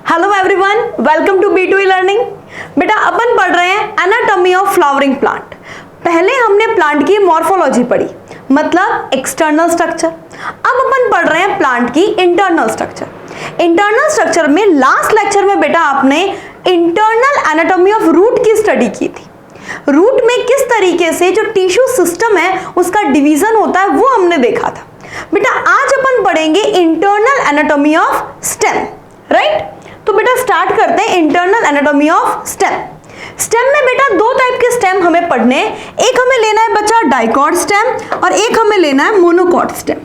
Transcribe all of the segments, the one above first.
Hello everyone, welcome to B2E learning. बेटा अपन पढ़ रहे हैं एनाटॉमी ऑफ फ्लावरिंग प्लांट। पहले हमने प्लांट की मॉर्फोलॉजी पढ़ी, मतलब एक्सटर्नल स्ट्रक्चर। अब अपन पढ़ रहे हैं प्लांट की इंटरनल स्ट्रक्चर। इंटरनल स्ट्रक्चर में लास्ट लेक्चर में बेटा आपने इंटरनल एनाटॉमी ऑफ रूट की स्टडी की थी। रूट में किस तरीके से जो टिश्यू सिस्टम है उसका डिवीजन होता है वो हमने देखा था। बेटा आज अपन पढ़ेंगे internal anatomy of stem, right. तो बेटा स्टार्ट करते हैं internal anatomy of stem. Stem में बेटा दो टाइप के स्टेम हमें पढ़ने, एक हमें लेना है बच्चा डाइकॉट स्टेम और एक हमें लेना है मोनोकॉट स्टेम।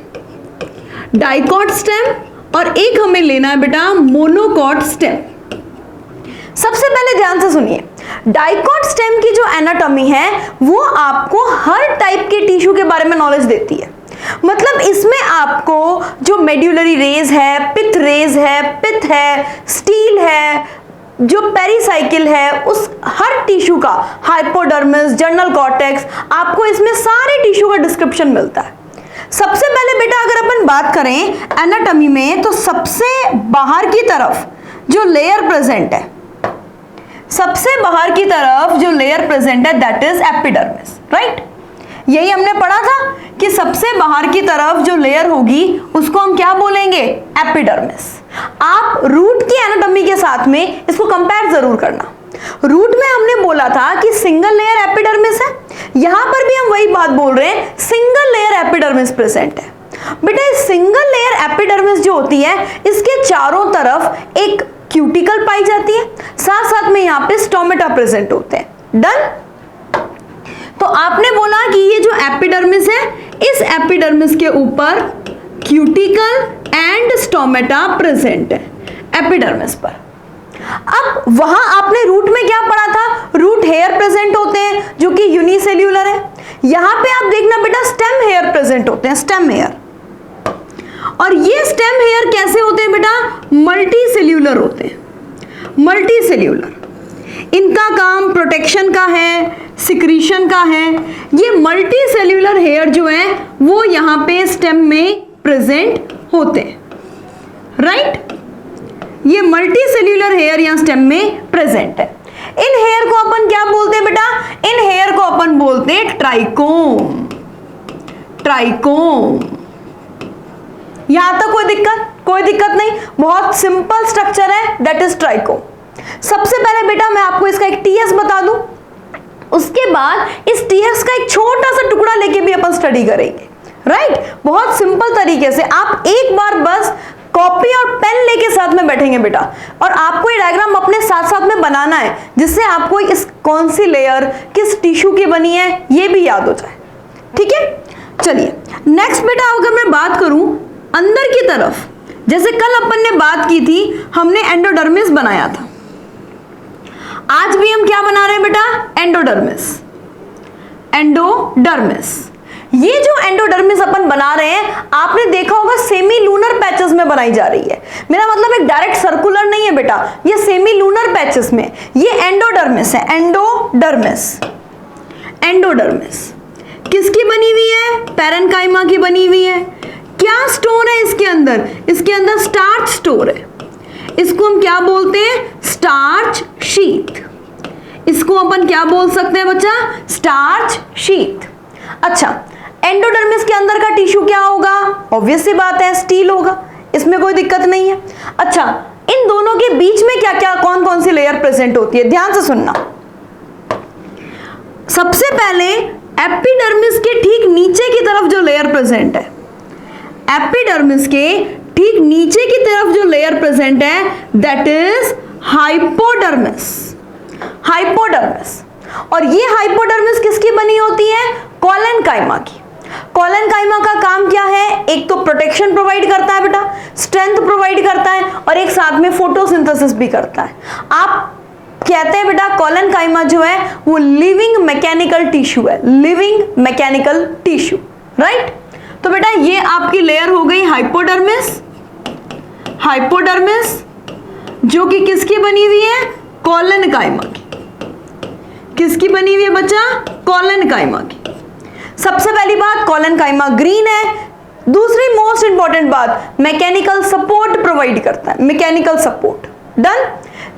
डाइकॉट स्टेम और एक हमें लेना है बेटा मोनोकॉट स्टेम। सबसे पहले ध्यान से सुनिए, डाइकॉट स्टेम की जो एनाटॉमी है वो आपको हर टाइप के टिश्यू के बारे में नॉलेज देती है। मतलब इसमें आपको जो मेड्यूलरी रेज है, पिथ रेज है, पिथ है, स्टील है, जो पेरिसाइकिल है, उस हर टिश्यू का हाइपोडर्मिस, जर्नल कॉर्टेक्स, आपको इसमें सारे टिश्यू का डिस्क्रिप्शन मिलता है। सबसे पहले बेटा अगर अपन बात करें एनाटॉमी में, तो सबसे बाहर की तरफ जो लेयर प्रेजेंट है, सबसे बाहर की तरफ जो लेयर प्रेजेंट है दैट इज एपिडर्मिस, राइट। यही हमने पढ़ा था कि सबसे बाहर की तरफ जो लेयर होगी उसको हम क्या बोलेंगे, एपिडर्मिस। आप रूट की एनाटॉमी के साथ में इसको कंपेयर जरूर करना। रूट में हमने बोला था कि सिंगल लेयर एपिडर्मिस है, यहां पर भी हम वही बात बोल रहे हैं, सिंगल लेयर एपिडर्मिस प्रेजेंट है। बेटा इस सिंगल लेयर एपिडर्मिस जो होती है इसके चारों तरफ एक क्यूटिकल पाई जाती है, साथ साथ में यहाँ पे स्टोमेटा प्रेजेंट होते हैं। डन। तो आपने बोला कि ये जो एपिडर्मिस है, इस एपिडर्मिस के ऊपर क्यूटिकल एंड स्टोमेटा प्रेजेंट है एपिडर्मिस पर। अब वहां आपने रूट में क्या पढ़ा था, रूट हेयर प्रेजेंट होते हैं जो कि यूनिसेल्यूलर है। यहां पे आप देखना बेटा स्टेम हेयर प्रेजेंट होते हैं, स्टेम हेयर। और ये स्टेम हेयर कैसे होते हैं बेटा, मल्टी सेल्यूलर होते हैं। मल्टी सेल्यूलर, इनका काम प्रोटेक्शन का है, सिक्रीशन का है। ये मल्टी सेल्यूलर हेयर जो है वो यहाँ पे स्टेम में प्रेजेंट होते हैं, राइट। ये मल्टी सेल्यूलर हेयर यहाँ स्टेम में प्रेजेंट है। इन हेयर को अपन क्या बोलते हैं बेटा, इन हेयर को अपन बोलते हैं ट्राइकोम। ट्राइकोम। यहां तक कोई दिक्कत नहीं, बहुत सिंपल स्ट्रक्चर है, दैट इज ट्राइकोम। सबसे पहले बेटा मैं आपको इसका एक टीएस बता दूं, उसके बाद इस टीएस का एक छोटा सा टुकड़ा लेके भी अपन स्टडी करेंगे, राइट। बहुत सिंपल तरीके से आप एक बार बस कॉपी और पेन लेके साथ में बैठेंगे बेटा, और आपको ये डायग्राम अपने साथ साथ में बनाना है जिससे आपको इस कौन सी लेयर किस टिश्यू की बनी है ये भी याद हो जाए, ठीक है। चलिए नेक्स्ट बेटा अगर मैं बात करूं अंदर की तरफ, जैसे कल अपन ने बात की थी, हमने एंडोडर्मिस बनाया था। आज भी हम क्या बना रहे हैं बेटा, एंडोडर्मिस। एंडोडर्मिस, ये जो एंडोडर्मिस अपन बना रहे हैं आपने देखा होगा सेमी लूनर पैचेस में बनाई जा रही है। मेरा मतलब एक डायरेक्ट सर्कुलर नहीं है बेटा, ये सेमी लूनर पैचेस में, ये एंडोडर्मिस है। एंडोडर्मिस, एंडोडर्मिस किसकी बनी हुई है, पैरेन्काइमा की बनी हुई है। क्या स्टोर है इसके अंदर, इसके अंदर स्टार्च स्टोर है। इसको हम क्या बोलते हैं, स्टार्च शीथ। इसको अपन क्या बोल सकते हैं बच्चा, स्टार्च शीथ। अच्छा, एंडोडर्मिस के अंदर का टिश्यू क्या होगा, ऑब्वियस सी बात है स्टील होगा, इसमें कोई दिक्कत नहीं है। अच्छा, इन दोनों के बीच में क्या क्या कौन कौन सी लेयर प्रेजेंट होती है, ध्यान से सुनना। सबसे पहले एपिडर्मिस के ठीक नीचे की तरफ जो लेयर प्रेजेंट है, एपिडर्मिस के ठीक नीचे की तरफ जो लेयर प्रेजेंट है दैट इज हाइपोडर्मिस। हाइपोडर्मिस, और ये हाइपोडर्मिस किसकी बनी होती है, कोलेनकाइमा की। कोलेनकाइमा का काम क्या है, एक तो प्रोटेक्शन प्रोवाइड करता है बेटा, स्ट्रेंथ प्रोवाइड करता है, और एक साथ में फोटोसिंथेसिस भी करता है। आप कहते हैं बेटा कोलेनकाइमा जो है वो लिविंग मैकेनिकल टिश्यू है, लिविंग मैकेनिकल टिश्यू, राइट। तो बेटा ये आपकी लेयर हो गई हाइपोडर्मिस। हाइपोडर्मिस जो कि किसकी बनी हुई है, कोलेनकाइमा की। किसकी बनी हुई है बच्चा, कोलेनकाइमा की। सबसे पहली बात, कोलेनकाइमा ग्रीन है। दूसरी मोस्ट इंपॉर्टेंट बात, मैकेनिकल सपोर्ट प्रोवाइड करता है, मैकेनिकल सपोर्ट। डन।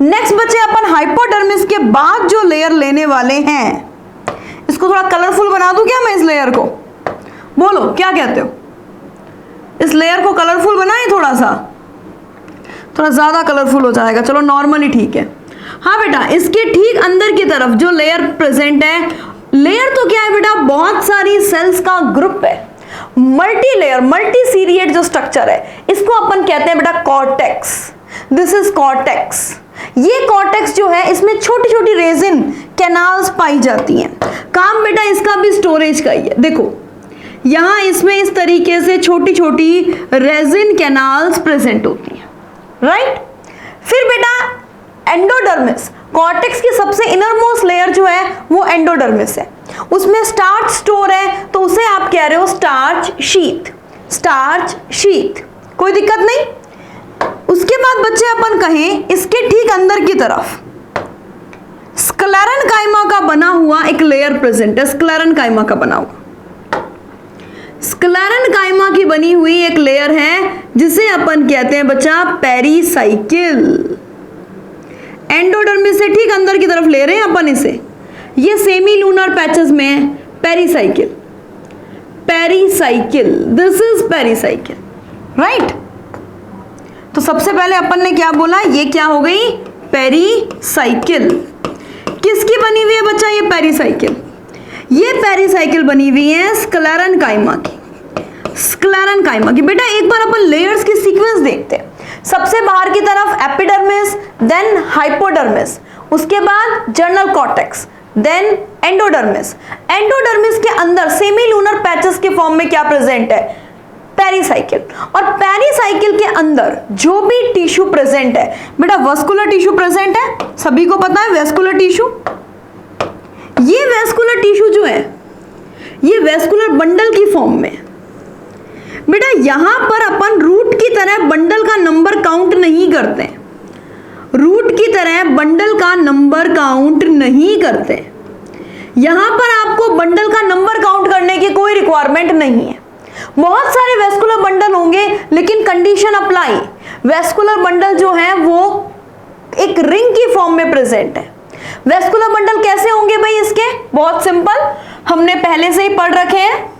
नेक्स्ट बच्चे अपन हाइपोडर्मिस के बाद जो लेयर लेने वाले हैं, इसको थोड़ा कलरफुल बना दूं क्या मैं इस लेयर को? बोलो क्या कहते हो? इस लेयर को कलरफुल बनाएं, थोड़ा ज्यादा कलरफुल हो जाएगा, चलो नॉर्मली ठीक है। हाँ बेटा, इसके ठीक अंदर की तरफ जो लेयर प्रेजेंट है, लेयर तो क्या है बेटा, बहुत सारी सेल्स का ग्रुप है, मल्टी लेयर मल्टी सीरिएट जो स्ट्रक्चर है, इसको अपन कहते हैं बेटा कॉर्टेक्स। This is cortex. ये कॉर्टेक्स जो है, इसमें छोटी छोटी रेजिन कैनाल्स पाई जाती हैं। काम बेटा इसका भी स्टोरेज का ही है। देखो यहां इसमें इस तरीके से छोटी छोटी रेजिन कैनाल्स प्रेजेंट होती हैं, राइट। फिर बेटा एंडोडर्मिस, कॉर्टेक्स की सबसे इनरमोस्ट लेयर जो है वो एंडोडर्मिस है, उसमें स्टार्च स्टोर है, तो उसे आप कह रहे हो स्टार्च शीथ, स्टार्च शीथ, कोई दिक्कत नहीं। उसके बाद बच्चे अपन कहें इसके ठीक अंदर की तरफ स्क्लेरेन्काइमा का बना हुआ एक लेयर प्रेजेंट है, स्क्लेरेन्काइमा का बना हुआ, स्क्लेरेन्काइमा की बनी हुई एक लेयर है जिसे अपन कहते हैं बच्चा पेरिसाइकिल। एंडोडर्मिस से ठीक अंदर की तरफ ले रहे हैं अपन इसे, ये सेमी लूनर पैचेस में है, pericycle, pericycle, this is pericycle, right. तो सबसे पहले अपन ने क्या बोला, ये क्या हो गई, पेरिसाइकिल। किसकी बनी हुई है बच्चा ये पेरिसाइकिल? ये पेरिसाइकिल बनी हुई है स्क्लेरेन्काइमा की, स्क्लेरेन्काइमा की। बेटा एक बार अपन लेयर्स की सीक्वेंस देखते हैं। सबसे बाहर की तरफ एपिडर्मिस, देन हाइपोडर्मिस, उसके बाद general cortex, then endodermis. Endodermis के अंदर सेमी लूनर पैचेस के फॉर्म में क्या प्रेजेंट है, पेरिसाइकिल। और पेरिसाइकिल के अंदर जो भी टिश्यू प्रेजेंट है बेटा, वेस्कुलर टिश्यू प्रेजेंट है, सभी को पता है वेस्कुलर टिश्यू। ये वेस्कुलर टिश्यू जो है ये वेस्कुलर बंडल की फॉर्म में। बेटा यहां पर अपन रूट की तरह बंडल का नंबर काउंट नहीं करते, रूट की तरह बंडल का नंबर काउंट नहीं करते। यहां पर आपको बंडल का नंबर काउंट करने की कोई रिक्वायरमेंट नहीं है। बहुत सारे वेस्कुलर बंडल होंगे लेकिन कंडीशन अप्लाई, वेस्कुलर बंडल जो है वो एक रिंग की फॉर्म में प्रेजेंट है। वेस्कुलर बंडल कैसे होंगे भाई इसके, बहुत सिंपल, हमने पहले से ही पढ़ रखे हैं,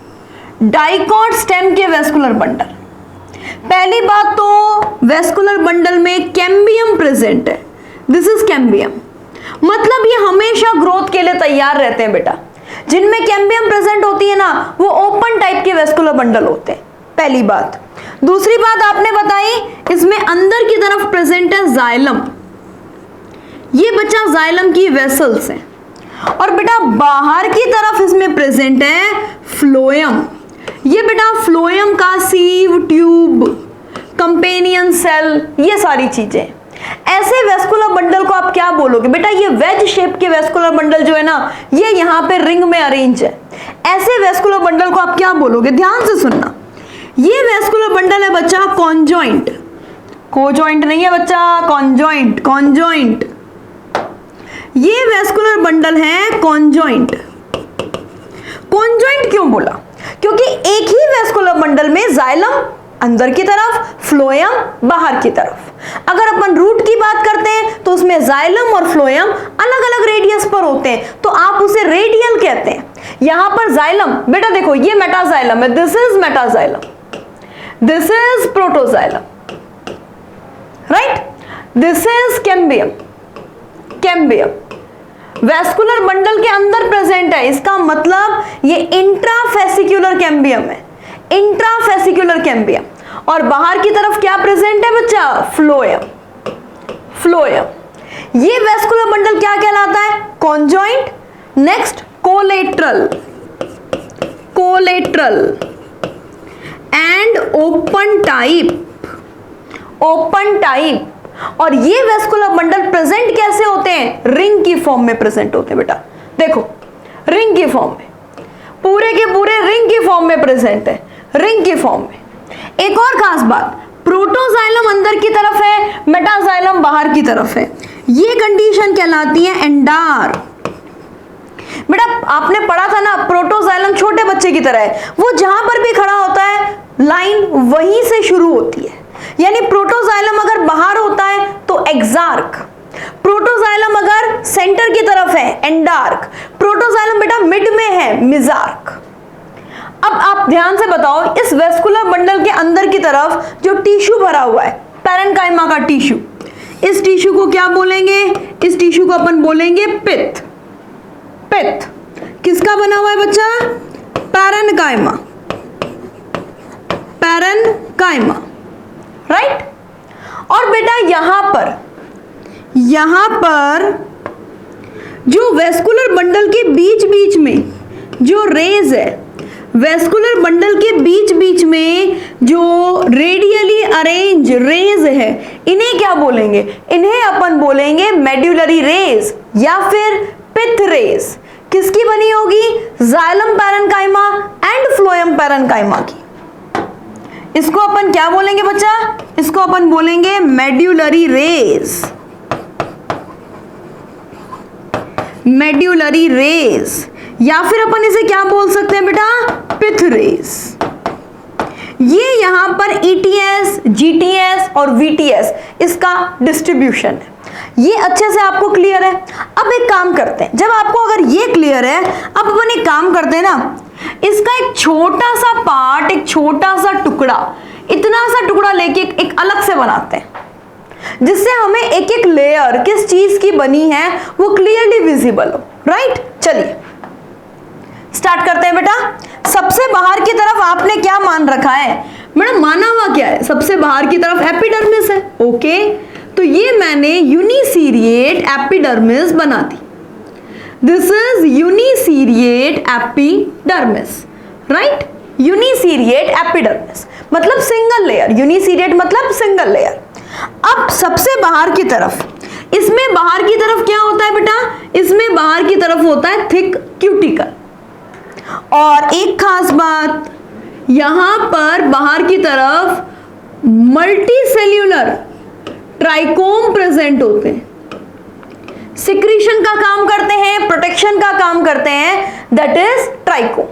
डाइकॉट स्टेम के वेस्कुलर बंडल। पहली बात तो वेस्कुलर बंडल में कैम्बियम प्रेजेंट है, दिस इज कैम्बियम, मतलब ये हमेशा ग्रोथ के लिए तैयार रहते हैं बेटा। जिनमें कैम्बियम प्रेजेंट होती है ना वो ओपन टाइप के वेस्कुलर बंडल होते हैं, पहली बात। दूसरी बात आपने बताई, इसमें अंदर की तरफ प्रेजेंट है जाइलम, ये बच्चा जाइलम की वेसल्स हैं। और बेटा बाहर की तरफ इसमें प्रेजेंट है फ्लोएम, ये बेटा फ्लोएम का सीव ट्यूब, कंपेनियन सेल, ये सारी चीजें। ऐसे वेस्कुलर बंडल को आप क्या बोलोगे बेटा, ये वेज शेप के वेस्कुलर बंडल जो है ना ये यहां पे रिंग में अरेंज है, ऐसे वेस्कुलर बंडल को आप क्या बोलोगे, ध्यान से सुनना। ये वेस्कुलर बंडल है बच्चा कॉन्जॉइंट, कोजॉइंट नहीं है बच्चा, कॉन्जॉइंट, कॉन्जॉइंट। ये वेस्कुलर बंडल है कॉन्जॉइंट। कॉन्जॉइंट क्यों बोला, क्योंकि एक ही वेस्कुलर बंडल में जाइलम अंदर की तरफ, फ्लोएम बाहर की तरफ। अगर अपन रूट की बात करते हैं तो उसमें जाइलम और फ्लोएम अलग अलग रेडियस पर होते हैं, तो आप उसे रेडियल कहते हैं। यहां पर जाइलम, बेटा देखो ये मेटाजाइलम है, this is metaxylem, this is protoxylem, right, this is cambium, cambium vascular bundle के अंदर प्रेजेंट है, इसका मतलब ये इंट्राफेसिकुलर कैम्बियम है, इंट्राफेसिकुलर कैम्बियम। और बाहर की तरफ क्या प्रेजेंट है बच्चा, फ्लोएम, फ्लोएम। ये वेस्कुलर बंडल क्या कहलाता है, conjoint. Next collateral, collateral and open type, open type. और ये वेस्कुलर बंडल प्रेजेंट कैसे होते हैं, रिंग की फॉर्म में प्रेजेंट होते हैं बेटा। देखो रिंग की फॉर्म में, पूरे के पूरे रिंग की फॉर्म में प्रेजेंट है, रिंग की फॉर्म में। एक और खास बात, प्रोटोजाइलम अंदर की तरफ है, मेटाजाइलम बाहर की तरफ है, ये कंडीशन कहलाती है एंडार। बेटा आपने पढ़ा था ना, प्रोटोजाइलम छोटे बच्चे की तरह है, वो जहां पर भी खड़ा होता है लाइन वहीं से शुरू होती है। यानी प्रोटोजाइलम अगर बाहर होता है तो एक्सार्क, प्रोटोजाइलम अगर सेंटर की तरफ है एंडार्क, प्रोटोजाइलम बेटा मिड में है मेसार्क। अब आप ध्यान से बताओ, इस वेस्कुलर बंडल के अंदर की तरफ जो टिश्यू भरा हुआ है पैरेन्काइमा का टिश्यू, इस टिश्यू को क्या बोलेंगे? इस टिश्यू को अपन बोलेंगे पित्त। पित्त किसका बना हुआ है बच्चा? Parenchyma, parenchyma, right. और बेटा यहां पर जो वेस्कुलर बंडल के बीच बीच में जो रेज है, वेस्कुलर बंडल के बीच बीच में जो रेडियली अरेंज रेज है, इन्हें क्या बोलेंगे? इन्हें अपन बोलेंगे मेड्यूलरी रेज या फिर पित्त रेज। किसकी बनी होगी? Xylem parenchyma and phloem parenchyma की। इसको अपन क्या बोलेंगे बच्चा? इसको अपन बोलेंगे मेड्यूलरी रेज, मेड्यूलरी रेज, या फिर अपन इसे क्या बोल सकते हैं बेटा? पित्त रेज। ये यहां पर ETS, GTS और VTS इसका डिस्ट्रीब्यूशन है। ये अच्छे से आपको क्लियर है? अब एक काम करते हैं, जब आपको अगर ये क्लियर है, अब अपन एक काम करते हैं ना, इसका एक छोटा सा पार्ट, एक छोटा सा टुकड़ा, इतना सा टुकड़ा लेके एक अलग से बनाते हैं, जिससे हमें एक एक लेयर किस चीज की बनी है वो क्लियरली विजिबल हो, राइट। चलिए स्टार्ट करते हैं बेटा। सबसे बाहर की तरफ आपने क्या मान रखा है? मैडम माना हुआ क्या है? सबसे बाहर की तरफ एपिडर्मिस है, ओके। तो ये मैंने यूनिसीरिएट एपिडर्मिस बना दी। This is uniseriate epidermis, right. Uniseriate epidermis मतलब सिंगल लेयर, यूनिसीरिएट मतलब सिंगल लेयर। अब सबसे बाहर की तरफ, इसमें बाहर की तरफ क्या होता है बेटा? इसमें बाहर की तरफ होता है थिक क्यूटिकल। और एक खास बात, यहां पर बाहर की तरफ मल्टी सेल्यूलर ट्राइकोम प्रेजेंट होते हैं, सिक्रीशन का काम करते हैं, प्रोटेक्शन का काम करते हैं, दैट इज ट्राइकोम।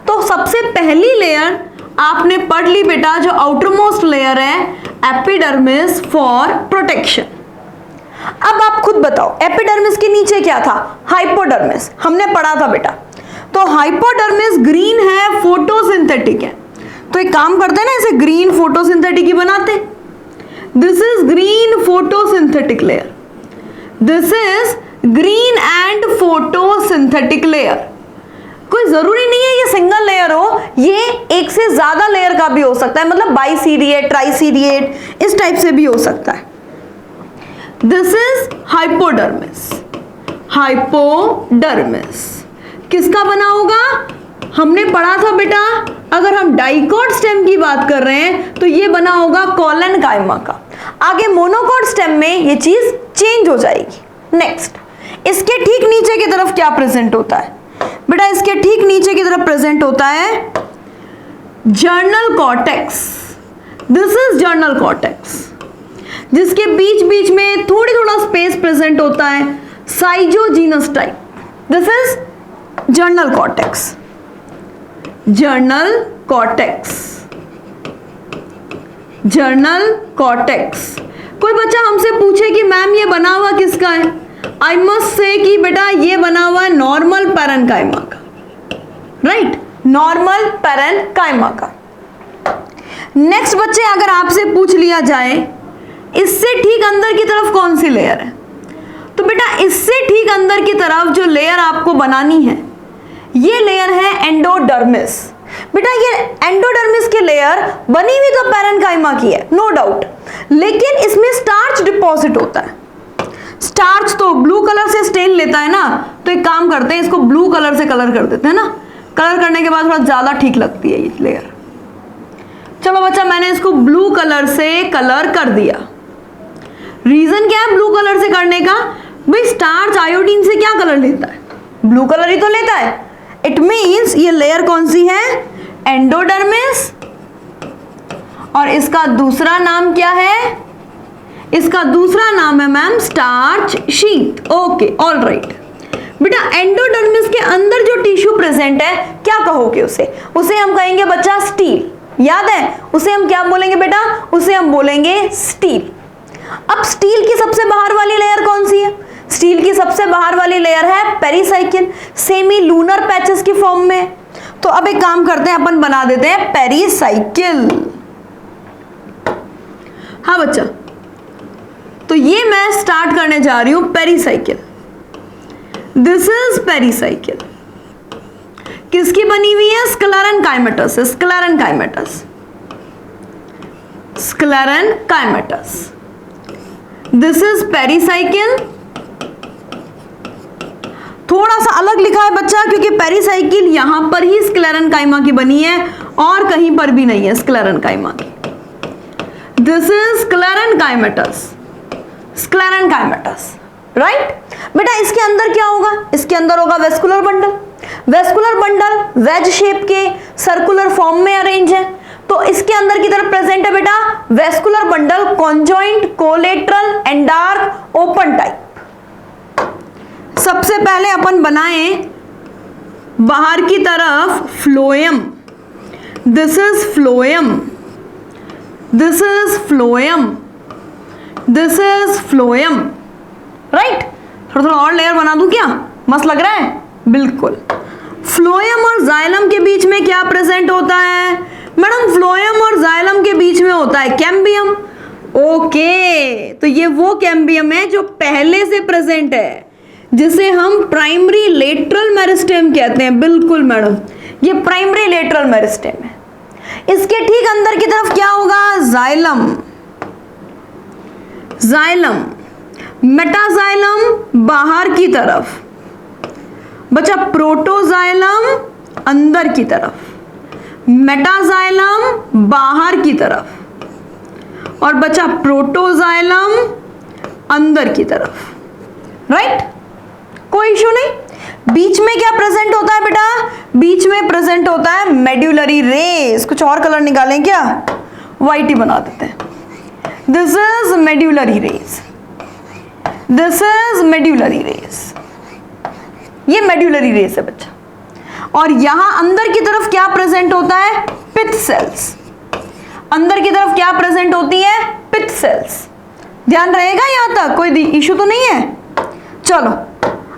तो सबसे पहली लेयर आपने पढ़ ली बेटा, जो आउटरमोस्ट लेयर है एपिडर्मिस फॉर प्रोटेक्शन। अब आप खुद बताओ, एपिडर्मिस के नीचे क्या था? हाइपोडर्मिस, हमने पढ़ा था बेटा। तो हाइपोडर्मिस ग्रीन है, फोटोसिंथेटिक है। तो एक काम करते हैं ना, इसे ग्रीन फोटोसिंथेटिक ही बनाते। This is green photosynthetic layer, this is green and photosynthetic layer. कोई जरूरी नहीं है ये सिंगल लेयर हो, ये एक से ज्यादा लेयर का भी हो सकता है, मतलब बाइसीरिएट, ट्राइसीरिएट, इस टाइप से भी हो सकता है। दिस इज हाइपोडर्मिस, हाइपोडर्मिस किसका बना होगा? हमने पढ़ा था बेटा, अगर हम डाइकॉट स्टेम की बात कर रहे हैं तो ये बना होगा कोलेनकाइमा का। आगे मोनोकॉट स्टेम में ये चीज चेंज हो जाएगी। नेक्स्ट, इसके ठीक नीचे की तरफ क्या प्रेजेंट होता है बेटा? इसके ठीक नीचे की तरफ प्रेजेंट होता है general cortex. This is general cortex, जिसके बीच बीच में थोड़ा स्पेस प्रेजेंट होता है, schizogenous type. This is general cortex, general cortex, general cortex. कोई बच्चा हमसे पूछे कि मैम ये बना हुआ किसका है? आई मस्ट से कि बेटा ये बना हुआ है नॉर्मल पैरेन्काइमा का, राइट, नॉर्मल पैरेन्काइमा का। नेक्स्ट बच्चे, अगर आपसे पूछ लिया जाए इससे ठीक अंदर की तरफ कौन सी लेयर है, तो बेटा इससे ठीक अंदर की तरफ जो लेयर आपको बनानी है, ये लेयर है एंडोडर्मिस। बेटा ये एंडोडर्मिस की लेयर बनी हुई तो पैरेन्काइमा की है, नो डाउट, लेकिन इसमें स्टार्च डिपॉजिट होता है। स्टार्च तो ब्लू कलर से स्टेन लेता है ना, तो एक काम करते हैं, इसको ब्लू कलर से कलर कर देते हैं ना। कलर करने के बाद थोड़ा ज्यादा ठीक लगती है ये लेयर। चलो बच्चा, मैंने इसको ब्लू कलर से कलर कर दिया। रीजन क्या है ब्लू कलर से करने का? भाई स्टार्च आयोडीन से क्या कलर लेता है? ब्लू कलर ही तो लेता है। इट मीन्स ये लेयर कौन सी है? एंडोडर्मिस। और इसका दूसरा नाम क्या है? इसका दूसरा नाम है ma'am starch sheet. Okay, all right. बेटा एंडोडर्मिस के अंदर जो टिश्यू प्रेजेंट है क्या कहोगे उसे? उसे हम कहेंगे बच्चा स्टील। याद है, उसे हम क्या बोलेंगे बेटा, उसे हम बोलेंगे स्टील। अब स्टील की सबसे बाहर वाली लेयर कौन सी है, स्टील की सबसे बाहर वाली लेयर है पेरिसाइकिल, सेमी लूनर पैचेस की फॉर्म में। तो अब एक काम करते हैं, अपन बना देते हैं पेरिसाइकिल। हाँ बच्चा, तो ये मैं स्टार्ट करने जा रही हूं पेरिसाइकिल। दिस इज पेरिसाइकिल, किसकी बनी हुई है, sclerenchymatous, sclerenchymatous, sclerenchymatous. This is pericycle. थोड़ा सा अलग लिखा है बच्चा, क्योंकि पेरिसाइकिल यहां पर ही स्क्लेरेनकाइमा की बनी है और कहीं पर भी नहीं है स्क्लेरेनकाइमा की। दिस इज स्क्लेरेनकाइमेटस, स्क्लेरेनकाइमेटस, राइट बेटा। इसके अंदर क्या होगा, इसके अंदर होगा vascular bundle. Vascular bundle veg shape के सर्कुलर फॉर्म में अरेंज है, तो इसके अंदर की तरफ प्रेजेंट है बेटा vascular bundle, conjoint, collateral and dark open type. सबसे पहले अपन बनाएं बाहर की तरफ phloem. This is phloem, this is phloem, this is phloem, right. थोड़ा थोड़ा और लेयर बना दूं क्या, मस्त लग रहा है, बिल्कुल। फ्लोएम और जाइलम के बीच में क्या प्रेजेंट होता है मैडम, फ्लोएम और जाइलम के बीच में होता है कैम्बियम। ओके, तो ये वो कैम्बियम है जो पहले से प्रेजेंट है, जिसे हम प्राइमरी लेटरल मेरिस्टेम कहते हैं। बिल्कुल मैडम, ये प्राइमरी लेटरल मेरिस्टेम है। इसके ठीक अंदर की तरफ क्या होगा, जाइलम, जाइलम, मेटाजाइलम बाहर की तरफ, बच्चा प्रोटोजाइलम अंदर की तरफ, मेटाजाइलम बाहर की तरफ, और बच्चा प्रोटोजाइलम अंदर की तरफ, राइट। कोई इशू नहीं। बीच में क्या प्रेजेंट होता है बेटा, बीच में प्रेजेंट होता है मेड्यूलरी रेस। कुछ और कलर निकालें क्या, व्हाइट ही बना देते हैं। This is medullary rays, this is medullary rays, ये मेड्यूलरी रेस है बच्चा। और यहां अंदर की तरफ क्या प्रेजेंट होता है, पिथ सेल्स। अंदर की तरफ क्या प्रेजेंट होती है, पिथ सेल्स। ध्यान रहेगा यहां तक, कोई इशू तो नहीं है। चलो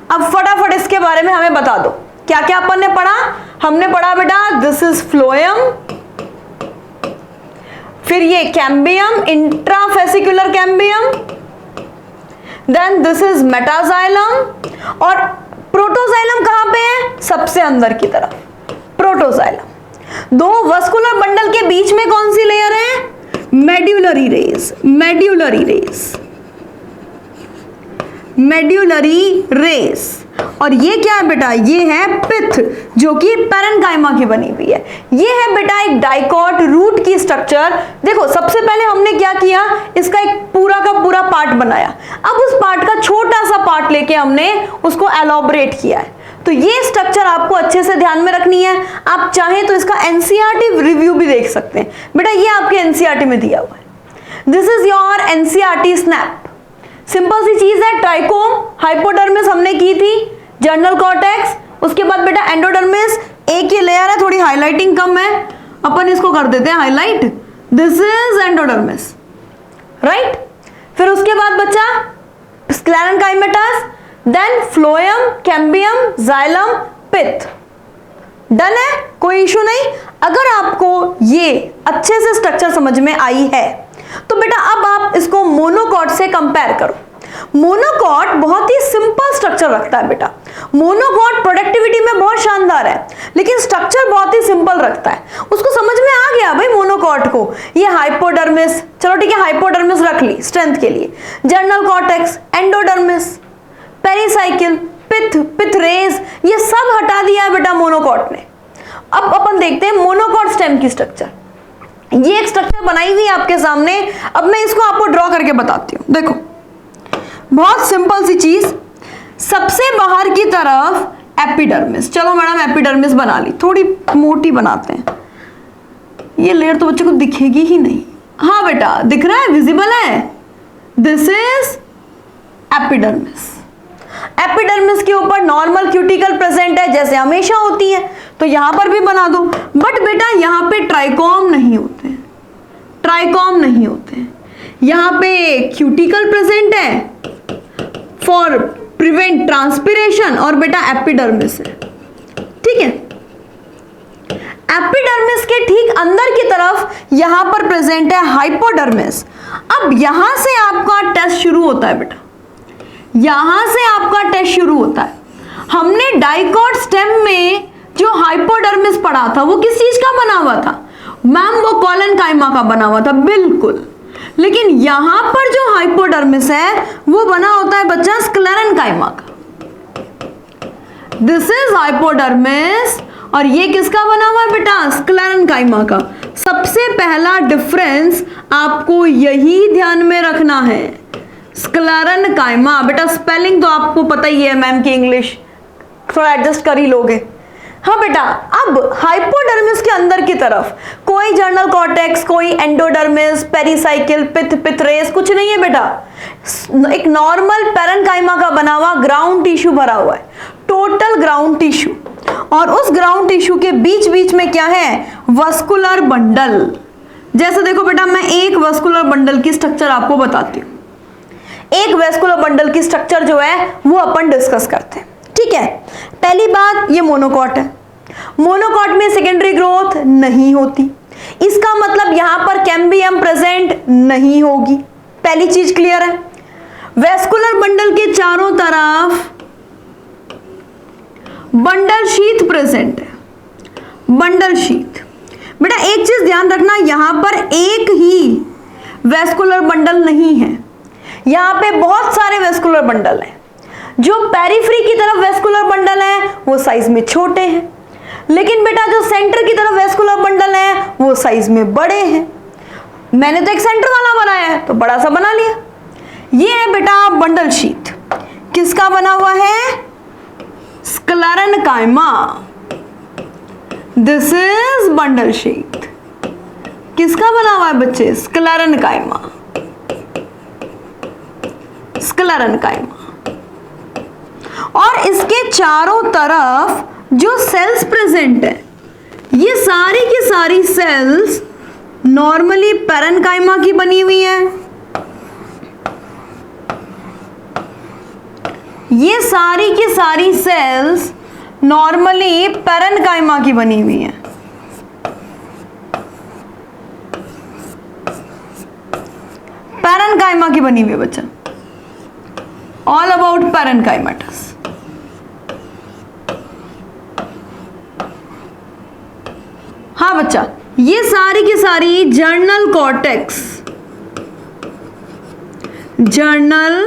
अब फटाफट इसके बारे में हमें बता दो, क्या क्या अपन ने पढ़ा। हमने पढ़ा बेटा दिस इज फ्लोएम, फिर ये cambium, intrafascicular cambium, then this is metaxylem, और प्रोटोजाइलम कहां पे है, सबसे अंदर की तरफ प्रोटोजाइलम। दो वस्कुलर बंडल के बीच में कौन सी लेयर है, medullary rays, medullary rays, medullary rays. और ये क्या है बेटा, ये है पिथ, जो कि पैरेन्काइमा की बनी हुई है। ये है बेटा एक डाइकॉट रूट की स्ट्रक्चर। देखो सबसे पहले हमने क्या किया, इसका एक पूरा का पूरा पार्ट बनाया। अब उस पार्ट का छोटा सा पार्ट लेके हमने उसको एलॉबरेट किया है। तो ये स्ट्रक्चर आपको अच्छे से ध्यान में रखनी है। आप चाहें तो इसका एनसीईआरटी रिव्यू भी देख सकते हैं बेटा, ये आपके एनसीईआरटी में दिया हुआ है। This is your NCERT snap. Simple सी चीज है, ट्राइकोम, हाइपोडर्मिस हमने की थी, जर्नल कॉर्टेक्स, उसके बाद बेटा एंडोडर्मिस, एक ही लेयर है, थोड़ी हाईलाइटिंग कम है, अपन इसको कर देते हैं highlight. This is endodermis, right. फिर उसके बाद बच्चा स्क्लेरेनकाइमेटस, देन फ्लोएम, कैम्बियम, जाइलम, पिथ। डन है, कोई इशू नहीं। अगर आपको ये अच्छे से स्ट्रक्चर समझ में आई है तो बेटा अब आप इसको मोनोकॉट से कंपेयर करो। मोनोकॉट बहुत ही सिंपल स्ट्रक्चर रखता है बेटा। मोनोकॉट प्रोडक्टिविटी में बहुत शानदार है, लेकिन स्ट्रक्चर बहुत ही सिंपल रखता है। उसको समझ में आ गया भाई मोनोकॉट को, ये हाइपोडर्मिस, चलो ठीक है हाइपोडर्मिस रख ली स्ट्रेंथ के लिए, जर्नल कॉर्टेक्स, एंडोडर्मिस, पेरिसाइकिल, पिथ, पिथ रेज, ये सब हटा दिया है बेटा मोनोकॉट ने। अब अपन देखते हैं मोनोकॉट स्टेम की स्ट्रक्चर। ये एक स्ट्रक्चर बनाई हुई है आपके सामने, अब मैं इसको आपको ड्रॉ करके बताती हूं। देखो बहुत सिंपल सी चीज, सबसे बाहर की तरफ एपिडर्मिस, चलो मैडम एपिडर्मिस बना ली, थोड़ी मोटी बनाते हैं, ये लेयर तो बच्चे को दिखेगी ही नहीं। हाँ बेटा दिख रहा है, विजिबल है, दिस इज एपिडर्मिस। एपिडर्मिस के ऊपर नॉर्मल क्यूटिकल प्रेजेंट है जैसे हमेशा होती है, तो तो यहां पर भी बना दो। बट बेटा यहां पे ट्राइकॉम नहीं होते हैं, ट्राइकॉम नहीं होते हैं। यहां पे क्यूटिकल प्रेजेंट है फॉर प्रिवेंट ट्रांसपिरेशन, और बेटा एपिडर्मिस है, ठीक है। एपिडर्मिस के ठीक अंदर की तरफ यहां पर प्रेजेंट है हाइपोडर्मिस। अब यहां से आपका टेस्ट शुरू होता है बेटा, यहां से आपका टेस्ट शुरू होता है। हमने डाइकॉट स्टेम में जो हाइपोडर्मिस पढ़ा था वो किस चीज का बना हुआ था मैम? वो कोलेनकाइमा का बना हुआ था, बिल्कुल। लेकिन यहां पर जो हाइपोडर्मिस है वो बना होता है बच्चा स्क्लेरेनकाइमा का। दिस इज हाइपोडर्मिस, और ये किसका बना हुआ है बेटा? स्क्लेरेनकाइमा का। सबसे पहला डिफरेंस आपको यही ध्यान में रखना है, स्क्लेरेनकाइमा। बेटा स्पेलिंग तो आपको पता ही है मैम की, इंग्लिश थोड़ा एडजस्ट कर ही लोगे। हाँ बेटा, अब हाइपोडर्मिस के अंदर की तरफ कोई जर्नल कॉर्टेक्स, कोई एंडोडर्मिस, पेरिसाइकिल, पिथरेस कुछ नहीं है बेटा। एक नॉर्मल पैरेन्काइमा का बना हुआ ग्राउंड टिश्यू भरा हुआ है, टोटल ग्राउंड टिश्यू। और उस ग्राउंड टिश्यू के बीच बीच में क्या है? Vascular bundle. जैसे देखो बेटा, मैं एक वस्कुलर बंडल की स्ट्रक्चर आपको बताती हूँ। एक वेस्कुलर बंडल की स्ट्रक्चर जो है वो अपन डिस्कस करते हैं, ठीक है। पहली बात, ये मोनोकॉट है। मोनोकॉट में सेकेंडरी ग्रोथ नहीं होती, इसका मतलब यहां पर कैम्बियम प्रेजेंट नहीं होगी। पहली चीज क्लियर है। वेस्कुलर बंडल के चारों तरफ बंडल शीथ प्रेजेंट है, बंडल शीथ। बेटा एक चीज ध्यान रखना, यहां पर एक ही वेस्कुलर बंडल नहीं है, यहां पे बहुत सारे वेस्कुलर बंडल हैं। जो पेरिफेरी की तरफ वेस्कुलर बंडल है वो साइज में छोटे हैं, लेकिन बेटा जो सेंटर की तरफ वेस्कुलर बंडल है वो साइज में बड़े हैं। मैंने तो एक सेंटर वाला बनाया है तो बड़ा सा बना लिया। ये है बेटा बंडल शीथ, किसका बना हुआ है? Sclerenchyma. This is bundle sheath, किसका बना हुआ है बच्चे? Sclerenchyma, sclerenchyma. और इसके चारों तरफ जो सेल्स प्रेजेंट है, ये सारी की सारी सेल्स नॉर्मली पैरेन्काइमा की बनी हुई है। ये सारी की सारी सेल्स नॉर्मली पैरेन्काइमा की बनी हुई है। पैरेन्काइमा की बनी हुई है बच्चा, ऑल अबाउट पैरेन्काइमेटस। हाँ बच्चा, ये सारी की सारी जर्नल कॉर्टेक्स, जर्नल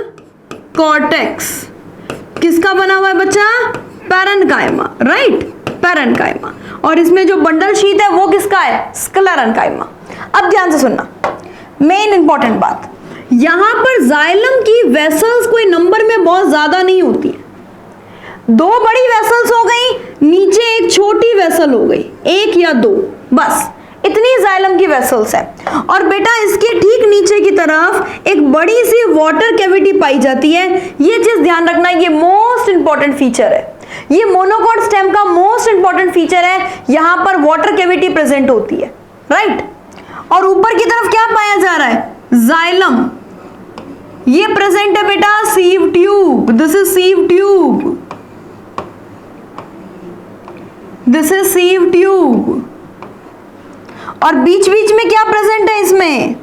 कॉर्टेक्स किसका बना हुआ है बच्चा? Parenchyma, right, parenchyma. और इसमें जो बंडल शीथ है वो किसका है? स्क्लेरेनकाइमा। अब ध्यान से सुनना, मेन इंपॉर्टेंट बात, यहां पर जाइलम की वेसल्स कोई नंबर में बहुत ज्यादा नहीं होती है। दो बड़ी वेसल्स हो गई, नीचे एक छोटी वेसल हो गई, एक या दो, बस इतनी जाइलम की वेसल्स है। और बेटा इसके ठीक नीचे की तरफ एक बड़ी सी वाटर कैविटी पाई जाती है। ये चीज ध्यान रखना, ये मोस्ट इंपॉर्टेंट फीचर है, ये मोनोकॉट स्टेम का मोस्ट इंपॉर्टेंट फीचर है। यहां पर वाटर कैविटी प्रेजेंट होती है, राइट। और ऊपर की तरफ क्या पाया जा रहा है? जाइलम। ये प्रेजेंट है बेटा sieve tube, this is sieve tube, this is sieve tube. और बीच बीच में क्या प्रेजेंट है? इसमें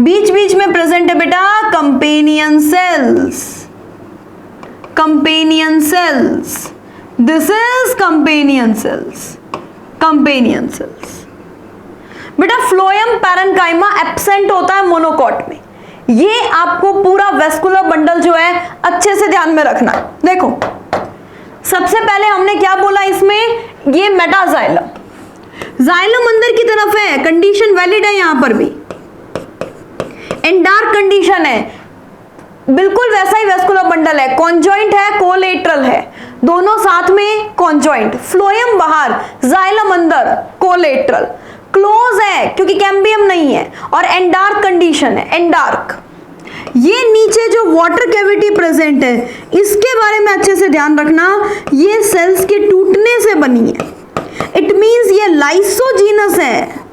बीच बीच में प्रेजेंट है बेटा companion cells, companion cells, this is companion cells, companion cells. बेटा फ्लोएम पैरेन्काइमा एब्सेंट होता है मोनोकॉट में। ये आपको पूरा वेस्कुलर बंडल जो है अच्छे से ध्यान में रखना है। देखो सबसे पहले हमने क्या बोला इसमें? ये मेटाजाइलम, जाइलम अंदर की तरफ है, कंडीशन वैलिड है, यहां पर भी एंडार्क कंडीशन है, बिल्कुल वैसा ही वेस्कुलर बंडल है, कॉन्जॉइंट है, कोलेटरल है, दोनों साथ में कॉन्जॉइंट, फ्लोएम बाहर, जाइलम अंदर, कोलेटरल, क्लोज है क्योंकि कैम्बियम नहीं है, और एंडार्क कंडीशन है, एंडार्क। ये नीचे जो वाटर कैविटी प्रेजेंट है इसके बारे में अच्छे से ध्यान रखना, ये सेल्स के टूटने से बनी है। इट मींस ये लाइसोजीनस है,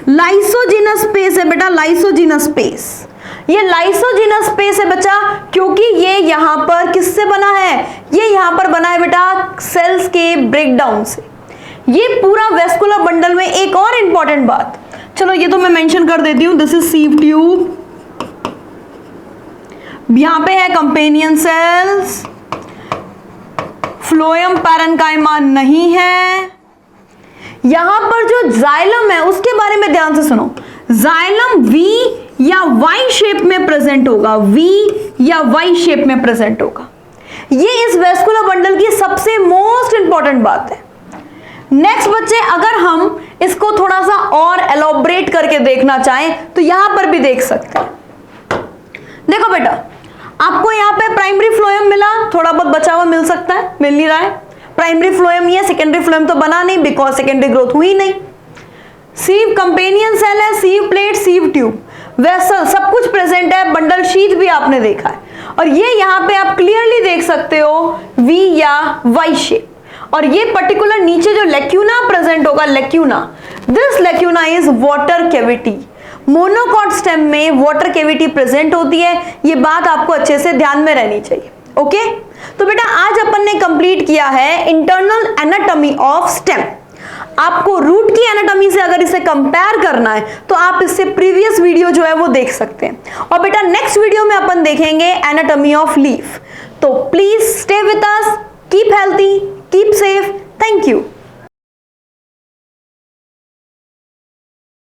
लाइसोजीनस स्पेस है बेटा, लाइसोजीनस स्पेस। ये लाइसोजीनस स्पेस है बच्चा क्योंकि ये यहां पर किससे बना है, ये यहां पर बना है बेटा सेल्स के ब्रेकडाउन से। ये पूरा वेस्कुलर बंडल में एक और इंपॉर्टेंट बात, चलो ये तो मैं मेंशन कर देती हूं, दिस इज सीव ट्यूब, यहां पे है कंपेनियन सेल्स, फ्लोएम पैरेन्काइमा नहीं है। यहां पर जो जाइलम है उसके बारे में ध्यान से सुनो, जाइलम वी या वाई शेप में प्रेजेंट होगा, वी या वाई शेप में प्रेजेंट होगा। ये इस वेस्कुलर बंडल की सबसे मोस्ट इंपॉर्टेंट बात है। नेक्स्ट बच्चे, अगर हम इसको थोड़ा सा और एलोबरेट करके देखना चाहें तो यहां पर भी देख सकते हैं। देखो बेटा, आपको यहाँ पे प्राइमरी फ्लोएम मिला, थोड़ा बहुत बचा हुआ मिल सकता है, मिल नहीं रहा है। प्राइमरी फ्लोएम ही है, सेकेंडरी फ्लोएम तो बना नहीं बिकॉज सेकेंडरी ग्रोथ हुई नहीं। सीव कंपेनियन सेल है, सीव प्लेट, सीव ट्यूब, वेसल सब कुछ प्रेजेंट है, बंडल शीथ भी आपने देखा है। और ये यहाँ पे आप क्लियरली देख सकते हो वी या वाई शेप। और ये पर्टिकुलर नीचे जो लेक्यूना प्रेजेंट होगा, lacuna, this lacuna is water cavity. Monocot stem में वाटर कैविटी प्रेजेंट होती है, ये बात आपको अच्छे से ध्यान में रहनी चाहिए। ओके, तो बेटा आज अपन ने कंप्लीट किया है इंटरनल एनाटॉमी ऑफ स्टेम। आपको रूट की एनाटॉमी से अगर इसे कंपेयर करना है तो आप इससे प्रीवियस वीडियो जो है वो देख सकते हैं। और बेटा नेक्स्ट वीडियो में अपन देखेंगे एनाटॉमी ऑफ लीफ। तो please stay with us, keep healthy, keep safe, thank you.